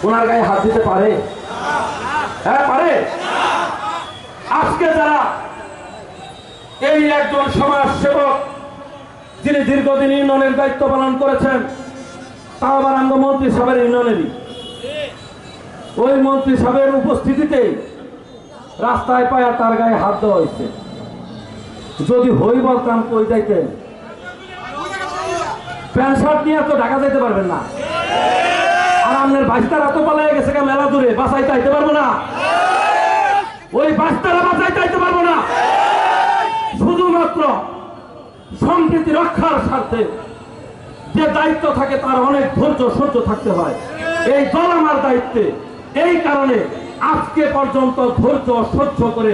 ওনার গায়ে হাত দিতে পারে? হ্যাঁ পারে। আজকে যারা এই একজন সমাজ সেবক যিনি দীর্ঘদিন ইউনিয়নের দায়িত্ব পালন করেছেন, তা আবার আঙ্গ মন্ত্রী সাহেবের ইউনিয়নেরই, ওই মন্ত্রী সাহেবের উপস্থিতিতে রাস্তায় পায়া তার গায়ে হাত দেওয়া হয়েছে। যদি হই বলতাম কই যাইতেন? প্যান্ট শার্ট নিয়ে তো ঢাকা যাইতে পারবেন না। আর আপনার বাচ্চারা তো পালাই গেছে মেলা দূরে, বাঁচাইতে আইতে পারবো না। ওই বাচ্চারা বাঁচাইতে আইতে পারবো না। শুধুমাত্র সম্প্রীতি রক্ষার স্বার্থে যে দায়িত্ব থাকে তার অনেক ধৈর্য সহ্য থাকতে হয়। এই দল আমার দায়িত্বে, এই কারণে আজকে পর্যন্ত ধৈর্য সহ্য করে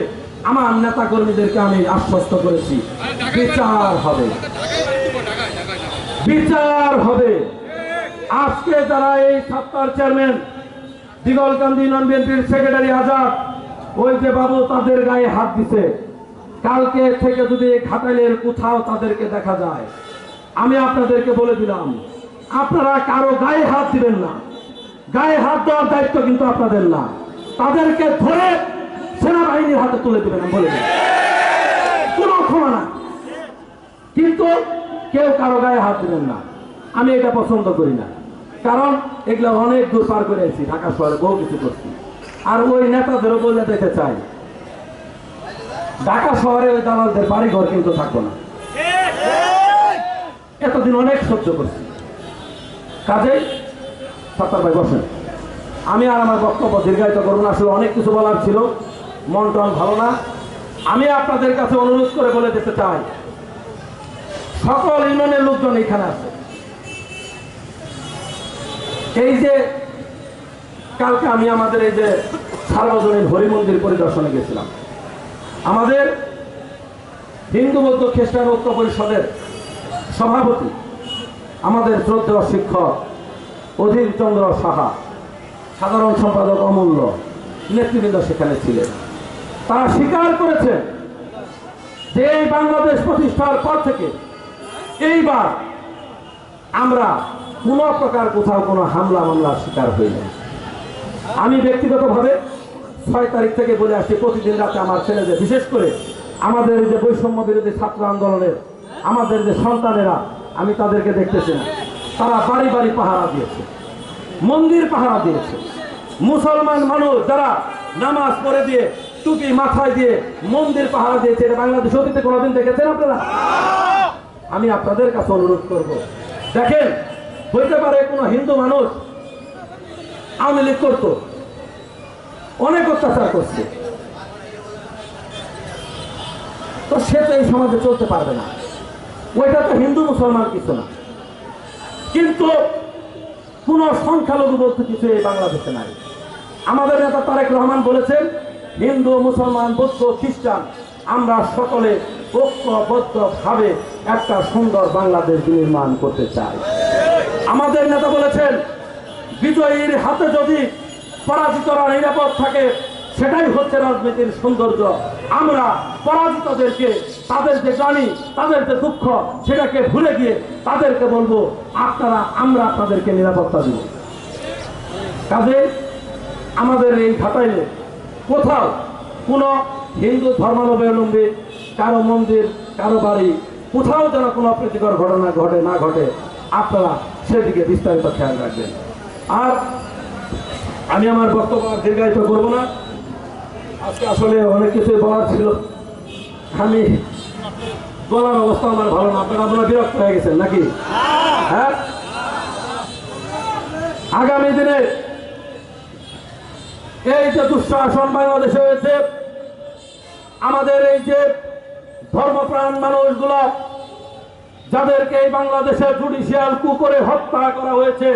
আমার নেতা কর্মীদেরকে আমি আশ্বস্ত করেছি, বিচার হবে, বিচার হবে। আজকে যারা এই সপ্তাহের চেয়ারম্যান দিগলকান্দি ইউনিয়ন বিএনপির সেক্রেটারি আজাদ, ওই যে বাবু তাদের গায়ে হাত দিছে, কালকে থেকে যদি ঘাটাইলের কোথাও তাদেরকে দেখা যায়, আমি আপনাদেরকে বলে দিলাম আপনারা কারো গায়ে হাত দিবেন না। গায়ে হাত দেওয়ার দায়িত্ব কিন্তু আপনাদের না। তাদেরকে ধরে সেনাবাহিনীর হাতে তুলে দিবেন, বলে দিন, কোনো ক্ষমা না। কিন্তু কেউ কারো গায়ে হাত দিবেন না। আমি এটা পছন্দ করি না, কারণ এগুলো অনেক দূর পার করে এসেছি, ঢাকা শহরে বহু কিছু করছি। আর ওই নেতাদেরও বলে দিতে চাই, ঢাকা শহরে ওই দালালদের বাড়ি ঘর কিন্তু থাকবো না। এতদিন অনেক সহ্য করছি, কাজেই সত্তার ভাই বসেন। আমি আর আমার বক্তব্য দীর্ঘায়িত করবো না, আসলে অনেক কিছু বলার ছিল, মন টন ভালো না। আমি আপনাদের কাছে অনুরোধ করে বলে দিতে চাই, সকল ইউনিয়নের লোকজন এখানে আছে। এই যে কালকে আমি আমাদের এই যে সার্বজনীন হরি মন্দির পরিদর্শনে গেছিলাম, আমাদের হিন্দু বৌদ্ধ খ্রিস্টান ঐক্য পরিষদের সভাপতি, আমাদের শ্রদ্ধেয় শিক্ষক অধীর চন্দ্র সাহা, সাধারণ সম্পাদক অমূল্য, নেতৃবৃন্দ সেখানে ছিলেন। তারা স্বীকার করেছেন যে এই বাংলাদেশ প্রতিষ্ঠার পর থেকে এইবার আমরা কোনো প্রকার কোথাও কোনো হামলা মামলার শিকার হইনি। আমি ব্যক্তিগতভাবে 6 তারিখ থেকে বলে আসছি, প্রতিদিন রাতে আমার ছেলেদের, বিশেষ করে আমাদের যে বৈষম্য বিরোধী ছাত্র আন্দোলনের আমাদের যে সন্তানেরা, আমি তাদেরকে দেখতেছি না, তারা বাড়ি বাড়ি পাহারা দিয়েছে, মন্দির পাহারা দিয়েছে। মুসলমান মানুষ যারা নামাজ পড়ে দিয়ে টুপি মাথায় দিয়ে মন্দির পাহারা দিয়েছে, এটা বাংলাদেশ অতীতে কোনোদিন দেখেছেন আপনারা? আমি আপনাদের কাছে অনুরোধ করব, দেখেন, হইতে পারে কোনো হিন্দু মানুষ আওয়ামী লীগ করতো, অনেক অত্যাচার করছে, তো সে তো এই সমাজে চলতে পারবে না। ওইটা তো হিন্দু মুসলমান কিছু না, কিন্তু কোন সংখ্যালঘু বলতে কিছু এই বাংলাদেশে নাই। আমাদের নেতা তারেক রহমান বলেছেন, হিন্দু মুসলমান বৌদ্ধ খ্রিস্টান আমরা সকলে ঐক্যবদ্ধভাবে একটা সুন্দর বাংলাদেশ নির্মাণ করতে চাই। আমাদের নেতা বলেছেন, বিজয়ীর হাতে যদি পরাজিতরা নিরাপদ থাকে, সেটাই হচ্ছে রাজনীতির সৌন্দর্য। আমরা পরাজিতদেরকে, তাদের যে জানি, তাদের যে দুঃখ, সেটাকে ভুলে গিয়ে তাদেরকে বলবো আমরা আপনাদেরকে নিরাপত্তা দিব। কাজে আমাদের এই ঘাটাইলে কোথাও কোনো হিন্দু ধর্মাবলম্বী কারো মন্দির, কারো বাড়ি, কোথাও যেন কোনো অপ্রীতিকর ঘটনা ঘটে না ঘটে, আপনারা সেদিকে বিস্তারিত খেয়াল রাখবেন। আর আমি আমার বক্তব্য দীর্ঘায়িত করবো না, আজকে আসলে অনেক কিছু বলার ছিল। আমি বলার অবস্থা আমার ভালো না, আপনারা বিরক্ত হয়ে গেছেন নাকি? হ্যাঁ, আগামী দিনে এই যে দুঃশাসন বাংলাদেশে হয়েছে, আমাদের এই যে ধর্মপ্রাণ মানুষগুলো যাদেরকে এই বাংলাদেশে জুডিশিয়াল কু করে হত্যা করা হয়েছে,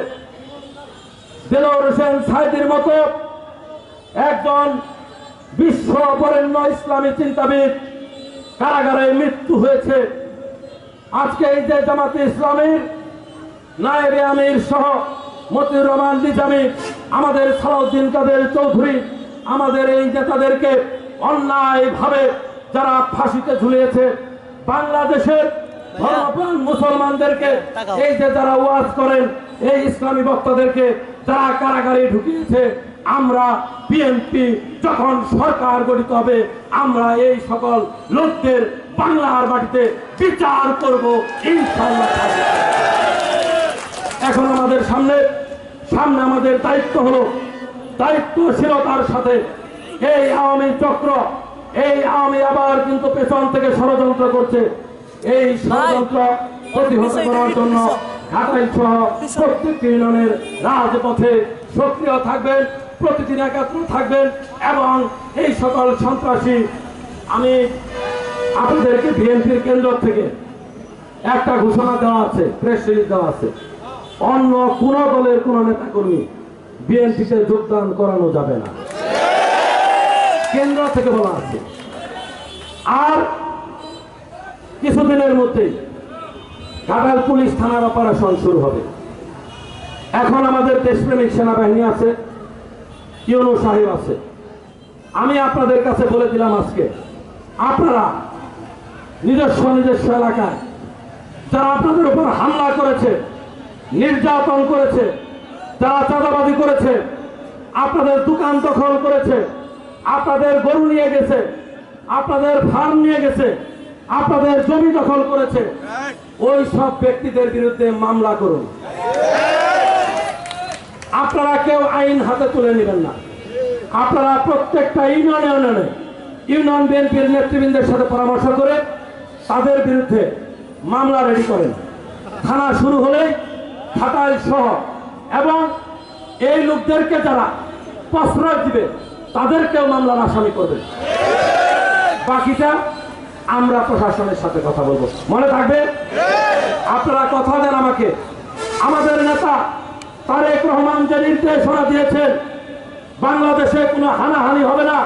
দেলোয়ার হোসেন সাঈদীর মতো একজন বিশ্ব বরেণ্য ইসলামী চিন্তাবিদ কারাগারে মৃত্যু হয়েছে। আজকে এই যে জামাতে ইসলামীর নায়েবে আমির সহ মতিউর রহমান নিজামী, আমাদের সালাউদ্দিন কাদের চৌধুরী, আমাদের এই নেতাদেরকে অন্যায়ভাবে যারা ফাঁসিতে ঝুলিয়েছে, বাংলাদেশের ধর্মপ্রাণ মুসলমানদেরকে এই যে যারা ওয়াজ করেন, এই ইসলামী বক্তাদেরকে যারা কারাগারে ঢুকিয়েছে, আমরা বিএনপি যখন সরকার গঠিত হবে আমরা এই সকল লোকদের বাংলার মাটিতে বিচার করব ইনশাআল্লাহ। এখন আমাদের সামনে আমাদের দায়িত্ব হলো দায়িত্বশীলতার সাথে এই আওয়ামী চক্র, এই আওয়ামী আবার কিন্তু পেছন থেকে ষড়যন্ত্র করছে। এই ষড়যন্ত্র প্রতিহত করার জন্য ঘাটাইল সহ প্রত্যেকটি ইউনিয়নের রাজপথে সক্রিয় থাকবেন, প্রতিদিন একাত্র থাকবেন এবং এই সকল সন্ত্রাসী, আমি আপনাদেরকে বিএনপির কেন্দ্র থেকে একটা ঘোষণা দেওয়া আছে, প্রেস রিলিজ দেওয়া আছে, অন্য কোন দলের কোন নেতাকর্মী বিএনপিতে যোগদান করানো যাবে না, কেন্দ্র থেকে বলা আছে। আর কিছুদিনের মধ্যেই ঘাটাইল পুলিশ থানার অপারেশন শুরু হবে। এখন আমাদের দেশপ্রেমিক সেনাবাহিনী আছে, ইউনূস সাহেব আছে। আমি আপনাদের কাছে বলে দিলাম আজকে, আপনারা নিজস্ব এলাকায় যারা আপনাদের উপর হামলা করেছে, নির্যাতন করেছে, যারা চাঁদাবাজি করেছে, আপনাদের দোকান দখল করেছে, আপনাদের গরু নিয়ে গেছে, আপনাদের ফার্ম নিয়ে গেছে, আপনাদের জমি দখল করেছে, ওই সব ব্যক্তিদের বিরুদ্ধে মামলা করুন। আপনারা কেউ আইন হাতে তুলে নেবেন না। আপনারা প্রত্যেকটা ইউনিয়ন বিএনপির নেতৃবৃন্দের সাথে পরামর্শ করে তাদের বিরুদ্ধে মামলা রেডি করেন। থানা শুরু হলে ঘাটাইল সহ এবং এই লোকদেরকে যারা প্রশ্রয় দিবে তাদেরকেও মামলার আসামি করবেন। বাকিটা আমরা প্রশাসনের সাথে কথা বলবো, মনে থাকবে। আপনারা কথা দেন আমাকে। আমাদের নেতা তারেক রহমান যে নির্দেশনা দিয়েছেন, বাংলাদেশে কোনো হানাহানি হবে না,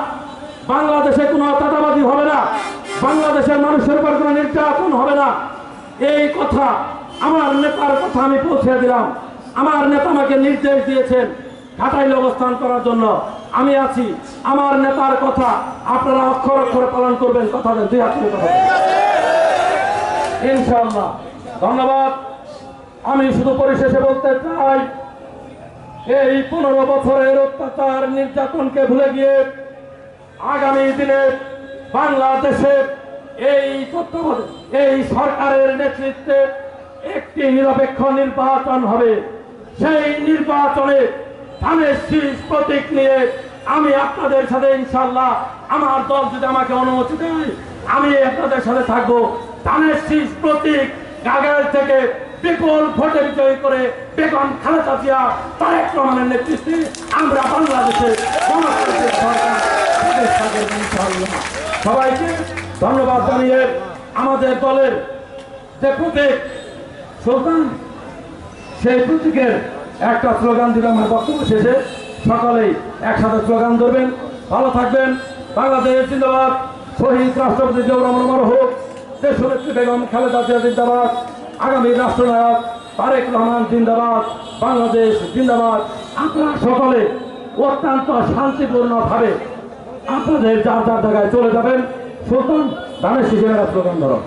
বাংলাদেশে কোনো চাঁদাবাজি হবে না, বাংলাদেশের মানুষের উপর কোনো নির্যাতন হবে না, এই কথা আমার নেতার কথা আমি পৌঁছে দিলাম। আমার নেতা আমাকে নির্দেশ দিয়েছেন ঘাটাইলে অবস্থান করার জন্য, আমি আছি। আমার নেতার কথা আপনারা অক্ষর অক্ষরে পালন করবেন, কথা দেন, দুই হাত তুলে কথা ইনশাআল্লাহ। ধন্যবাদ। আমি শুধু পরিশেষে বলতে চাই, এই 15 বছরের অত্যাচার নির্যাতনকে ভুলে গিয়ে আগামী দিনে বাংলাদেশে এই সরকারের নেতৃত্বে একটি নিরপেক্ষ নির্বাচন হবে। সেই নির্বাচনে ধানের শীষ প্রতীক নিয়ে আমি আপনাদের সাথে ইনশাআল্লাহ, আমার দল যদি আমাকে অনুমতি দেয়, আমি আপনাদের সাথে থাকবো। ধানের শীষ প্রতীক গাগাল থেকে বিপুল ভোটে বিজয়ী করে বেগম খালেদা জিয়া তারেক রহমানের নেতৃত্বে আমরা বাংলাদেশে গণতান্ত্রিক সরকার প্রতিষ্ঠা করব ইনশাআল্লাহ। সবাইকে ধন্যবাদ জানিয়ে আমাদের দলের যে প্রতীক সুলতান, সেই প্রতীকের একটা স্লোগান দিবে আমার বক্তব্য শেষে। সকলেই একসাথে স্লোগান ধরবেন। ভালো থাকবেন। বাংলাদেশ জিন্দাবাদ। শহীদ রাষ্ট্রপতি জিয়াউর রহমান মরহুম, দেশনেত্রী বেগম খালেদা জিয়া জিন্দাবাদ। আগামী রাষ্ট্রনায়ক তারেক রহমান জিন্দাবাদ। বাংলাদেশ জিন্দাবাদ। আপনারা সকলে অত্যন্ত শান্তিপূর্ণভাবে আপনাদের যার যার জায়গায় চলে যাবেন। সুলতান ধানের শীষের স্লোগান ধরো।